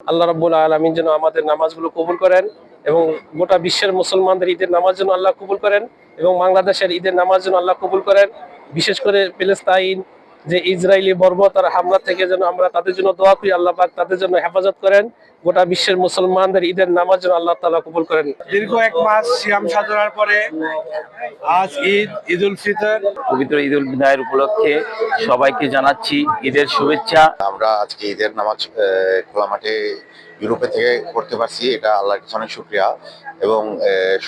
আল্লাহ রাব্বুল আলামিন যেন আমাদের নামাজগুলো কবুল করেন এবং গোটা বিশ্বের মুসলমানদের ঈদের নামাজ যেন আল্লাহ কবুল করেন এবং বাংলাদেশের ঈদের নামাজ যেন আল্লাহ কবুল করেন। বিশেষ করে ফিলিস্তিন যে ইসরায়েলি বর্বরতার হামলা থেকে যেন আমরা তাদের জন্য দোয়া করি, আল্লাহ পাক তাদের জন্য হেফাজত করেন। গোটা বিশ্বের মুসলমানদের ঈদের নামাজ যেন আল্লাহ তাআলা কবুল করেন। দীর্ঘ এক মাস সিয়াম সাধনার পরে আজ ঈদ উল ফিতর। পবিত্র ঈদ উল ফিতর উপলক্ষে সবাইকে জানাচ্ছি ঈদের শুভেচ্ছা। আমরা আজকে ঈদের নামাজ খোলা মাঠে ইউরোপে থেকে করতে পারছি, এটা আল্লাহর কাছে অনেক শুকরিয়া এবং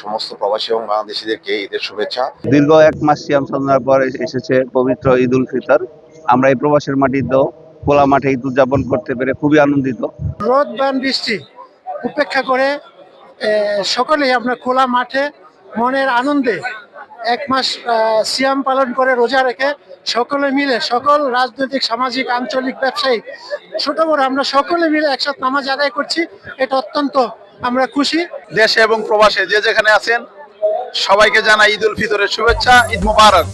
সমস্ত প্রবাসী এবং বাংলাদেশিদেরকে ঈদের শুভেচ্ছা। দীর্ঘ এক মাস সিয়াম সাধনার পর এসেছে পবিত্র ঈদ উল ফিতর। আমরা এই প্রবাসের মাটিতেও খোলা মাঠে ঈদ উদযাপন করতে পেরে খুবই আনন্দিত। রোদ বান বৃষ্টি উপেক্ষা করে সকলেই আমরা খোলা মাঠে মনের আনন্দে এক মাস সিয়াম পালন করে রোজা রেখে সকলে মিলে, সকল রাজনৈতিক সামাজিক আঞ্চলিক ব্যবসায়িক ছোট বড় আমরা সকলে মিলে একসাথে নামাজ আদায় করছি। এটা অত্যন্ত আমরা খুশি। দেশে এবং প্রবাসে যে যেখানে আছেন সবাইকে জানাই ঈদ উল ফিতরের শুভেচ্ছা। ঈদ মোবারক।